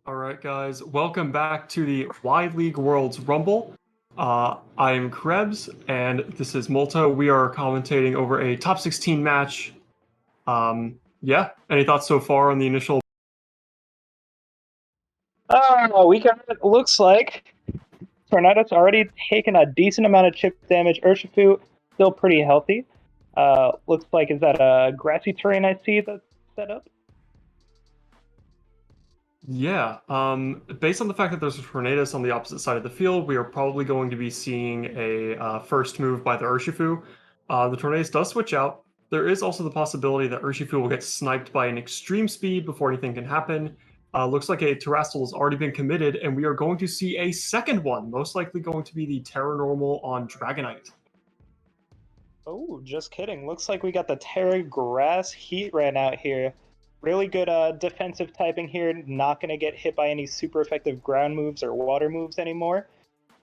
All right, guys, welcome back to the Y League Worlds Rumble. I am Krebs, and this is Molto. We are commentating over a top 16 match. Yeah, any thoughts so far on the initial? We got it. Looks like Tornado's already taken a decent amount of chip damage. Urshifu still pretty healthy. Looks like is that a grassy terrain I see that's set up? Yeah, based on the fact that there's a Tornadus on the opposite side of the field, we are probably going to be seeing a first move by the Urshifu. The Tornadus does switch out. There is also the possibility that Urshifu will get sniped by an extreme speed before anything can happen. Looks like a Terrestrial has already been committed, and we are going to see a second one, most likely going to be the Terra Normal on Dragonite. Oh, just kidding. Looks like we got the Terra Grass Heatran out here. Really good defensive typing here. Not going to get hit by any super effective ground moves or water moves anymore.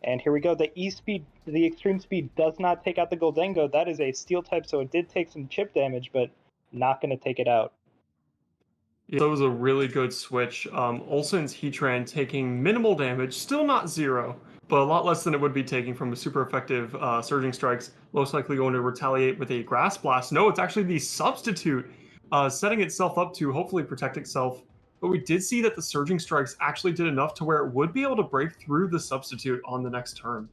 And here we go. The E-Speed, the Extreme Speed does not take out the Goldengo. That is a Steel type, so it did take some chip damage, but not going to take it out. Yeah, that was a really good switch. Olsson's Heatran taking minimal damage, still not zero, but a lot less than it would be taking from a super effective Surging Strikes. Most likely going to retaliate with a Grass Blast. No, it's actually the Substitute setting itself up to hopefully protect itself. But we did see that the Surging Strikes actually did enough to where it would be able to break through the Substitute on the next turn.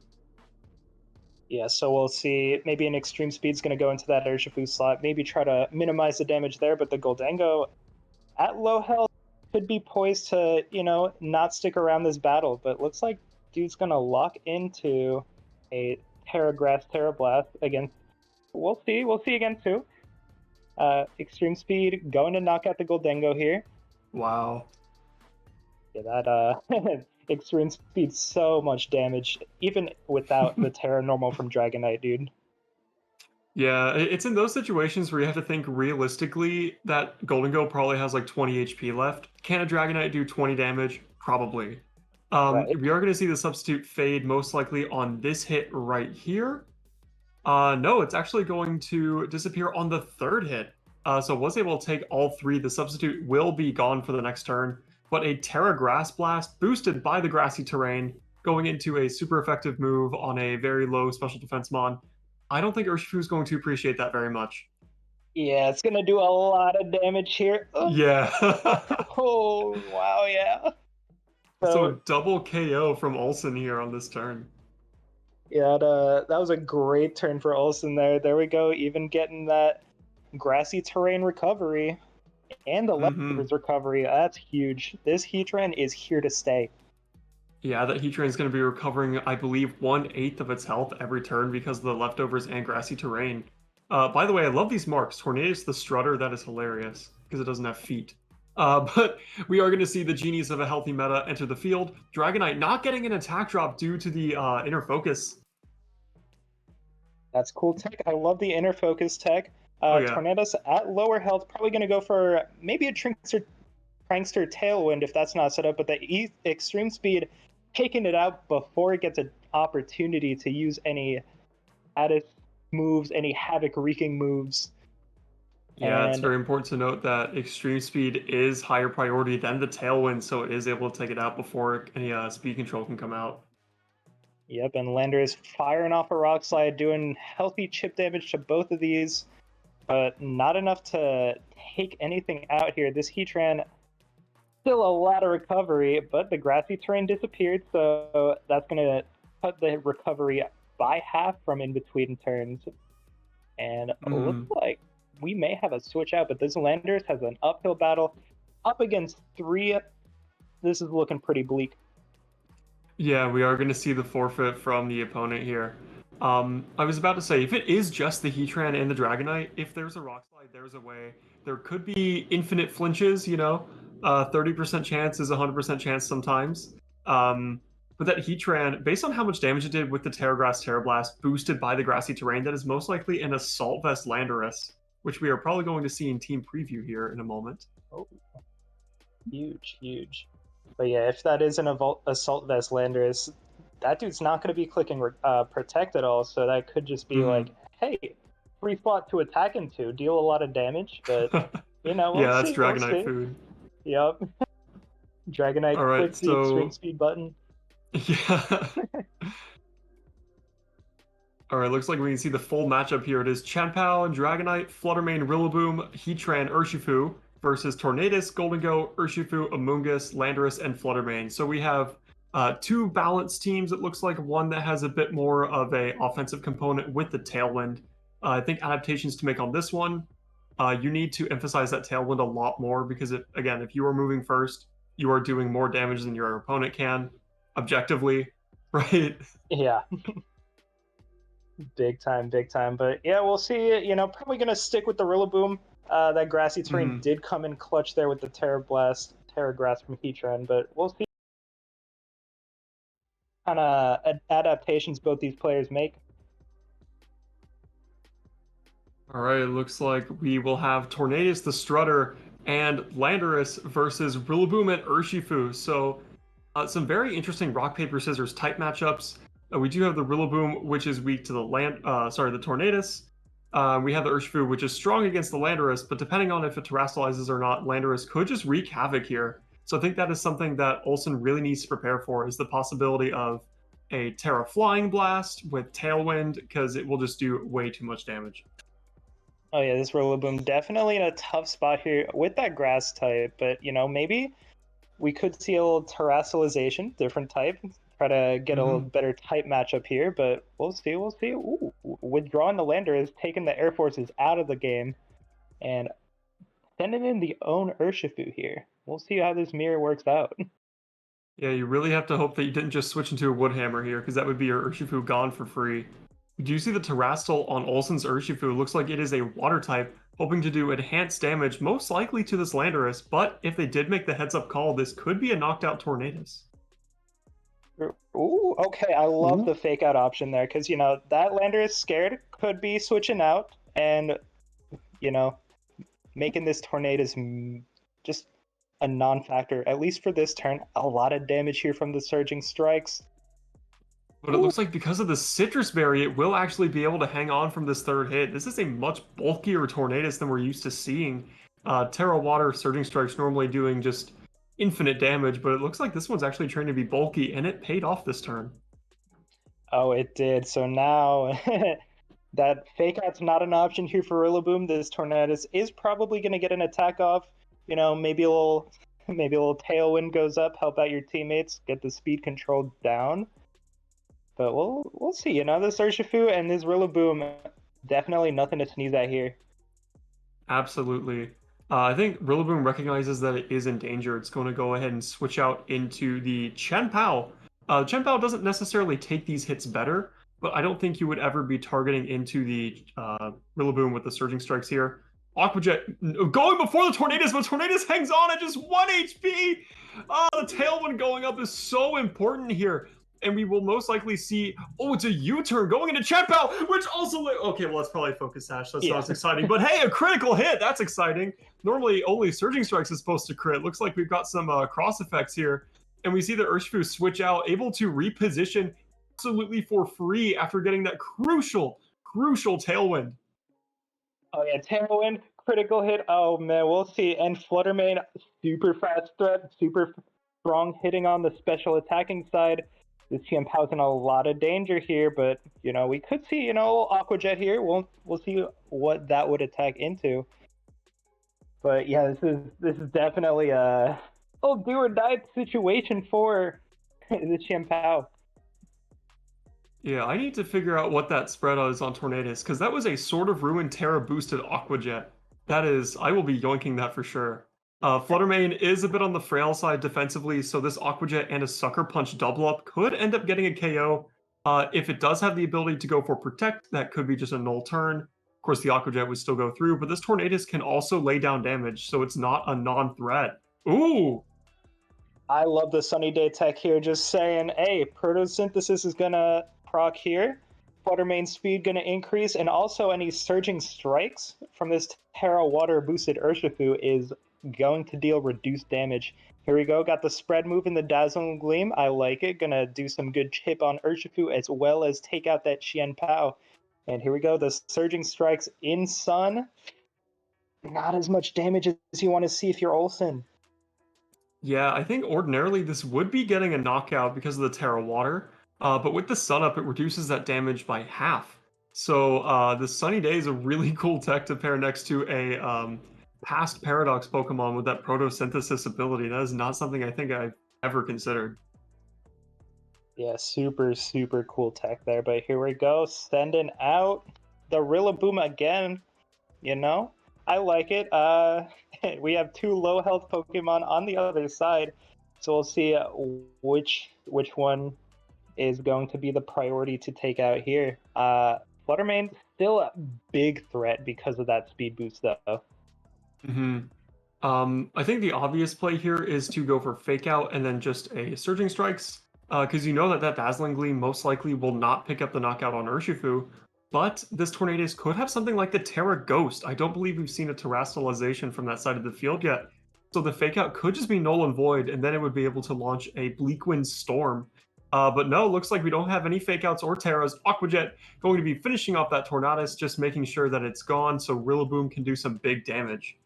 Yeah, so we'll see. Maybe an Extreme Speed's going to go into that Urshifu slot. Maybe try to minimize the damage there, but the Goldengo at low health could be poised to, not stick around this battle. But looks like dude's going to lock into a Terra Grass Terra Blast against. We'll see. We'll see again too. Extreme Speed going to knock out the Goldengo here. Wow. Yeah, that Extreme Speed so much damage, even without the Terra Normal from Dragonite, dude. Yeah, it's in those situations where you have to think realistically that Goldengo probably has like 20 HP left. Can a Dragonite do 20 damage? Probably. Right. We are going to see the substitute fade most likely on this hit right here. No, it's actually going to disappear on the third hit. So was able to take all three. The substitute will be gone for the next turn, but a Terra Grass Blast boosted by the grassy terrain going into a super effective move on a very low special defense mon. I don't think Urshifu is going to appreciate that very much. Yeah, it's gonna do a lot of damage here. Oh, Yeah. oh wow, yeah. So So double KO from Olsson here on this turn. yeah, that was a great turn for Olsson there. There we go, even getting that grassy terrain recovery and the Mm-hmm. leftovers recovery. That's huge. This Heatran is here to stay. Yeah, that Heatran is going to be recovering, I believe, 1/8 of its health every turn because of the leftovers and grassy terrain. By the way, I love these marks. Tornadus the Strutter, that is hilarious because it doesn't have feet. But we are going to see the genies of a healthy meta enter the field. Dragonite not getting an attack drop due to the inner focus. That's cool tech. I love the inner focus tech. Oh yeah. Tornadoes at lower health, probably going to go for maybe a Prankster Tailwind if that's not set up, but the Extreme Speed taking it out before it gets an opportunity to use any added moves, any havoc wreaking moves. Yeah, it's And very important to note that extreme speed is higher priority than the tailwind, so it is able to take it out before any speed control can come out. yep, and Lander is firing off a Rock Slide, doing healthy chip damage to both of these, but not enough to take anything out here. This Heatran, still a lot of recovery, but the grassy terrain disappeared, so that's going to cut the recovery by half from in between turns. And it looks like we may have a switch out, but this Landers has an uphill battle up against three. This is looking pretty bleak. Yeah, we are going to see the forfeit from the opponent here. I was about to say, if it is just the Heatran and the Dragonite, if there's a Rock Slide, there's a way. There could be infinite flinches, 30% chance is 100% chance sometimes. But that Heatran, based on how much damage it did with the Terra Grass Terra Blast, boosted by the grassy terrain, that is most likely an Assault Vest Landorus, which we are probably going to see in Team Preview here in a moment. Oh, huge, huge. But yeah, if that is an Assault Vest Landorus, that dude's not going to be clicking Protect at all, so that could just be like, hey, free slot to attack into, deal a lot of damage, but, we'll yeah, that's see, Dragonite food. Yep. Dragonite All right, clicks the extreme so speed button. yeah. All right, looks like we can see the full matchup here. It is Chanpao and Dragonite, Fluttermane, Rillaboom, Heatran, Urshifu versus Tornadus, Goldengo, Urshifu, Amoonguss, Landorus, and Fluttermane. So we have two balanced teams. It looks like one that has a bit more of a offensive component with the Tailwind. I think adaptations to make on this one, you need to emphasize that Tailwind a lot more because, again, if you are moving first, you are doing more damage than your opponent can, objectively, right? Yeah. Big time, big time. But yeah, we'll see. You know, probably going to stick with the Rillaboom. That grassy terrain did come in clutch there with the Terra Blast, Terra Grass from Heatran, but we'll see what kind of adaptations both these players make. All right, it looks like we will have Tornadus the Strutter and Landorus versus Rillaboom and Urshifu. So some very interesting rock, paper, scissors type matchups. We do have the Rillaboom, which is weak to the the Tornadus. We have the Urshifu, which is strong against the Landorus, but depending on if it terastallizes or not, Landorus could just wreak havoc here. So I think that is something that Olsson really needs to prepare for, is the possibility of a Terra Flying Blast with Tailwind, because it will just do way too much damage. Oh yeah, this Rillaboom definitely in a tough spot here with that grass type, but you know, maybe we could see a little terastallization, different type, try to get a little better type matchup here, but we'll see, we'll see. Ooh, withdrawing the lander is taking the Air Forces out of the game and sending in the own Urshifu here. We'll see how this mirror works out. Yeah, you really have to hope that you didn't just switch into a Woodhammer here, because that would be your Urshifu gone for free. Do you see the Terrastal on Olsson's Urshifu? It looks like it is a water type, hoping to do enhanced damage, most likely to this Landorus, but if they did make the heads-up call, this could be a knocked-out Tornadus. Ooh, okay, I love the fake out option there, because, you know, that Landorus scared could be switching out, and, you know, making this Tornadus just a non-factor, at least for this turn. A lot of damage here from the Surging Strikes. But it looks like because of the Citrus Berry, it will actually be able to hang on from this third hit. This is a much bulkier Tornadus than we're used to seeing. Terra Water Surging Strikes normally doing just infinite damage, but it looks like this one's actually trying to be bulky, and it paid off this turn. Oh, it did. So now that fake out's not an option here for Rillaboom. This Tornadus is probably going to get an attack off. You know, maybe a little Tailwind goes up, help out your teammates, get the speed control down. But we'll see. You know, this Urshifu and this Rillaboom, definitely nothing to sneeze at here. Absolutely. I think Rillaboom recognizes that it is in danger. It's going to go ahead and switch out into the Chanpao. Chanpao doesn't necessarily take these hits better, but I don't think you would ever be targeting into the Rillaboom with the Surging Strikes here. Aqua Jet going before the Tornadus, but Tornadus hangs on at just 1 HP! The Tailwind going up is so important here. And we will most likely see, oh, it's a U-turn going into Chanpao, which also, okay, well, that's probably Focus Sash. That's not as exciting. But hey, a critical hit, that's exciting. Normally, only Surging Strikes is supposed to crit. Looks like we've got some cross effects here. And we see the Urshifu switch out, able to reposition absolutely for free after getting that crucial Tailwind. Oh yeah, Tailwind, critical hit. Oh man, we'll see. And Fluttermane, super fast threat, super strong hitting on the special attacking side. This Chanpao's in a lot of danger here, but you know, we could see, you know, Aqua Jet here. We'll see what that would attack into. But yeah, this is definitely a do or die situation for the Chanpao. Yeah, I need to figure out what that spread is on Tornadus, because that was a Sword of Ruin Terra boosted Aqua Jet. That is, I will be yoinking that for sure. Fluttermane is a bit on the frail side defensively, so this Aqua Jet and a Sucker Punch double up could end up getting a KO. If it does have the ability to go for Protect, that could be just a null turn. Of course, the Aqua Jet would still go through, but this Tornadus can also lay down damage, so it's not a non-threat. Ooh! I love the Sunny Day tech here, just saying, hey, Protosynthesis is gonna proc here. Fluttermane speed gonna increase, and also any Surging Strikes from this Terra Water boosted Urshifu is going to deal reduced damage. Here we go, got the spread move in the Dazzling Gleam. I like it, gonna do some good chip on Urshifu as well as take out that Chanpao. And here we go, the Surging Strikes in Sun. Not as much damage as you want to see if you're Olsson. Yeah, I think ordinarily this would be getting a knockout because of the Terra Water, but with the Sun Up, it reduces that damage by half. So the Sunny Day is a really cool tech to pair next to a past Paradox Pokemon with that Photosynthesis ability. That is not something I think I've ever considered. Yeah, super, super cool tech there. But here we go, sending out the Rillaboom again. You know, I like it. We have two low health Pokemon on the other side, so we'll see which one is going to be the priority to take out here. Fluttermane's still a big threat because of that speed boost, though. Hmm. I think the obvious play here is to go for Fake Out and then just a Surging Strikes, because you know that that Dazzling Gleam most likely will not pick up the knockout on Urshifu, but this Tornadus could have something like the Terra Ghost. I don't believe we've seen a Terastallization from that side of the field yet, so the Fake Out could just be Null and Void, and then it would be able to launch a Bleakwind Storm. But no, looks like we don't have any Fake Outs or Terras. Aqua Jet going to be finishing off that Tornadus, just making sure that it's gone so Rillaboom can do some big damage.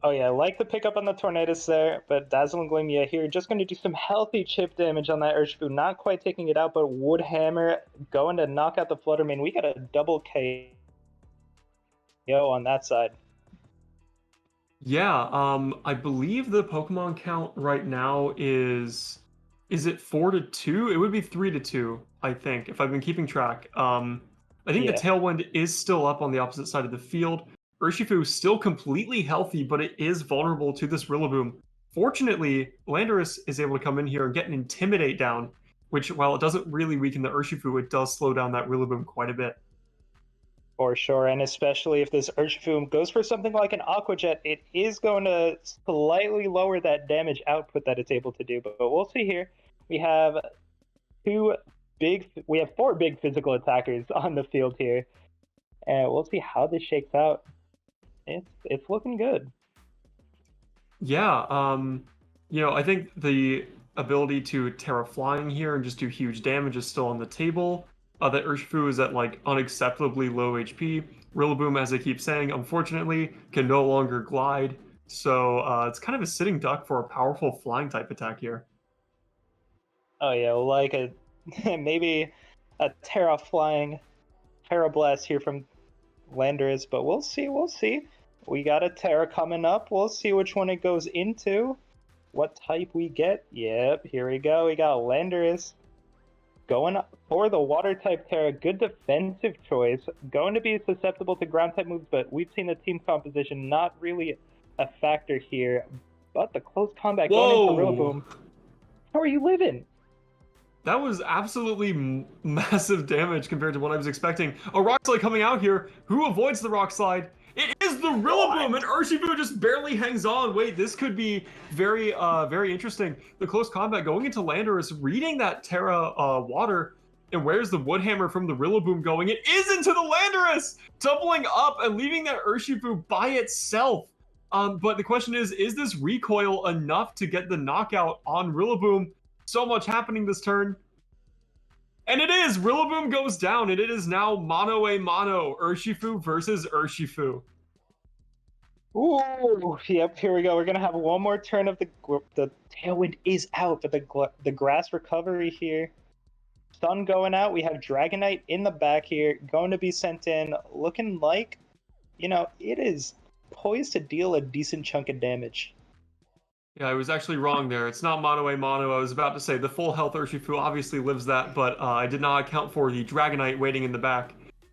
Oh yeah, I like the pickup on the Tornadus there, but Dazzling Gleam, yeah, here, just going to do some healthy chip damage on that Urshifu. Not quite taking it out, but Wood Hammer going to knock out the Fluttermane. We got a double KO on that side. Yeah, I believe the Pokemon count right now is it 4-2? It would be 3-2, I think, if I've been keeping track. I think the Yeah. Tailwind is still up on the opposite side of the field. Urshifu is still completely healthy, but it is vulnerable to this Rillaboom. Fortunately, Landorus is able to come in here and get an Intimidate down, which, while it doesn't really weaken the Urshifu, it does slow down that Rillaboom quite a bit. For sure, and especially if this Urshifu goes for something like an Aqua Jet, it is going to slightly lower that damage output that it's able to do. But we'll see here. We have four big physical attackers on the field here, and we'll see how this shakes out. It's looking good. Yeah, I think the ability to Terra Flying here and just do huge damage is still on the table. That Urshifu is at like unacceptably low HP. Rillaboom, as I keep saying, unfortunately, can no longer glide. So it's kind of a sitting duck for a powerful flying type attack here. Oh yeah, like maybe a Terra Flying Terra Blast here from Landorus, but we'll see. We'll see. We got a Terra coming up. We'll see which one it goes into. What type we get. Yep, here we go. We got Landorus going for the water type Terra. Good defensive choice. Going to be susceptible to ground type moves, but we've seen the team composition not really a factor here. But the close combat going into Rillaboom. How are you living? That was absolutely massive damage compared to what I was expecting. A Rock Slide coming out here. Who avoids the Rock Slide? It is the Rillaboom, and Urshifu just barely hangs on. Wait, this could be very, very interesting. The close combat going into Landorus, reading that Terra Water, and where's the Woodhammer from the Rillaboom going? It is into the Landorus, doubling up and leaving that Urshifu by itself. But the question is this recoil enough to get the knockout on Rillaboom? So much happening this turn. And it is! Rillaboom goes down, and it is now mono a mono. Urshifu versus Urshifu. Ooh, yep, here we go. We're going to have one more turn of the Tailwind is out, but the grass recovery here. Sun going out. We have Dragonite in the back here, going to be sent in, looking like, it is poised to deal a decent chunk of damage. Yeah, I was actually wrong there. It's not mono a mono. I was about to say the full health Urshifu obviously lives that, but I did not account for the Dragonite waiting in the back.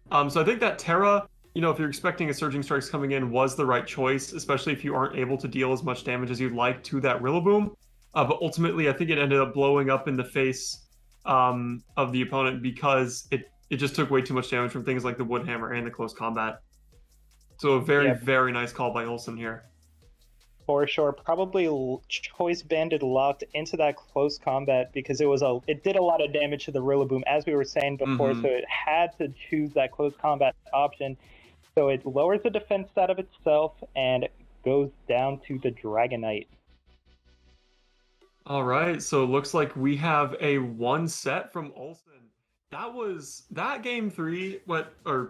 So I think that Terra, if you're expecting a Surging Strikes coming in, was the right choice, especially if you aren't able to deal as much damage as you'd like to that Rillaboom. But ultimately, I think it ended up blowing up in the face of the opponent because it just took way too much damage from things like the Woodhammer and the close combat. So a very, very nice call by Olsson here. For sure, probably Choice Banded locked into that close combat because it did a lot of damage to the Rillaboom, as we were saying before, so it had to choose that close combat option. So it lowers the defense stat of itself and goes down to the Dragonite. All right, so it looks like we have a 1 set from Olsson. That game 3, I'm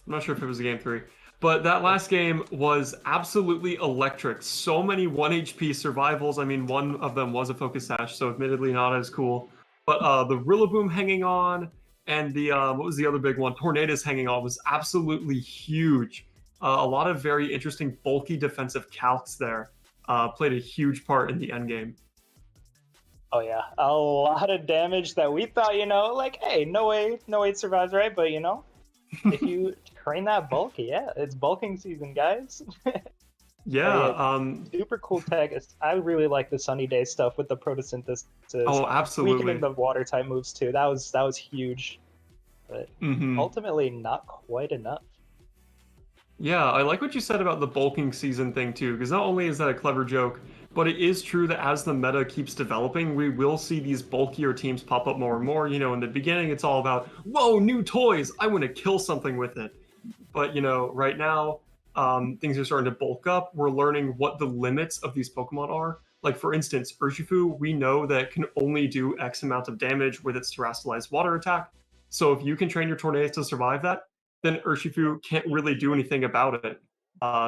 not sure if it was a game 3, But that last game was absolutely electric. So many 1 HP survivals. I mean, one of them was a focus sash, so admittedly not as cool. But the Rillaboom hanging on and the, what was the other big one? Tornadus hanging on was absolutely huge. A lot of very interesting, bulky defensive calcs there played a huge part in the end game. Oh yeah, a lot of damage that we thought, like, hey, no way it survives, right? But if you train that bulk, yeah, it's bulking season, guys. Yeah, super cool tech. I really like the Sunny Day stuff with the photosynthesis. Oh, absolutely. Weakening the water type moves too. That was huge, but ultimately not quite enough. Yeah, I like what you said about the bulking season thing too, because not only is that a clever joke, but it is true that as the meta keeps developing, we will see these bulkier teams pop up more and more. In the beginning, it's all about, whoa, new toys, I want to kill something with it. But, right now, things are starting to bulk up. We're learning what the limits of these Pokemon are. Like, for instance, Urshifu, we know that it can only do X amount of damage with its terrestrialized water attack. So if you can train your Tornadus to survive that, then Urshifu can't really do anything about it.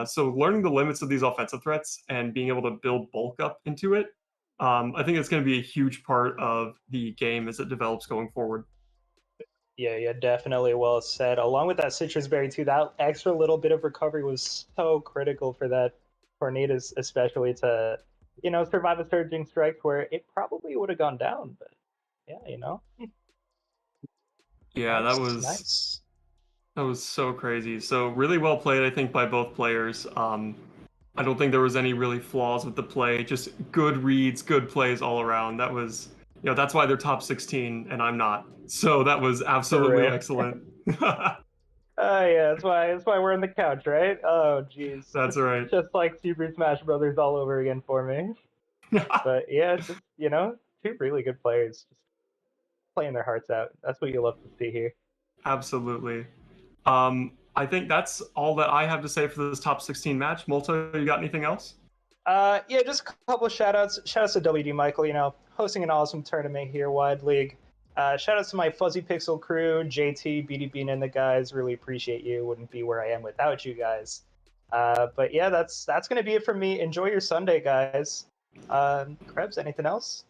So learning the limits of these offensive threats and being able to build bulk up into it, I think it's going to be a huge part of the game as it develops going forward. Yeah, definitely well said. Along with that Citrus Berry too, that extra little bit of recovery was so critical for that Tornadus, especially to, survive a Surging Strike where it probably would have gone down. But yeah, Yeah, nice. That was so crazy. So really well played, I think, by both players. I don't think there was any really flaws with the play. Just good reads, good plays all around. That was, that's why they're top 16 and I'm not. So that was absolutely excellent. Yeah, that's why we're on the couch, right? Oh, jeez. That's right. Just like Super Smash Brothers all over again for me. But yeah, just two really good players, just playing their hearts out. That's what you love to see here. Absolutely. I think that's all that I have to say for this top 16 match. Molto, you got anything else? Yeah, just a couple of shout-outs. Shout-outs to WDMichael, hosting an awesome tournament here, Wide League. Shout-outs to my Fuzzy Pixel crew, JT, BD Bean, and the guys. Really appreciate you. Wouldn't be where I am without you guys. But yeah, that's going to be it for me. Enjoy your Sunday, guys. Krebs, anything else?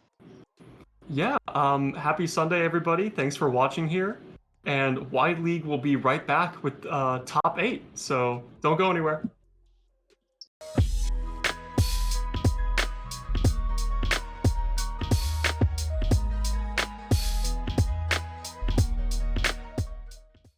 Yeah, happy Sunday, everybody. Thanks for watching here. And Wide League will be right back with top 8. So don't go anywhere.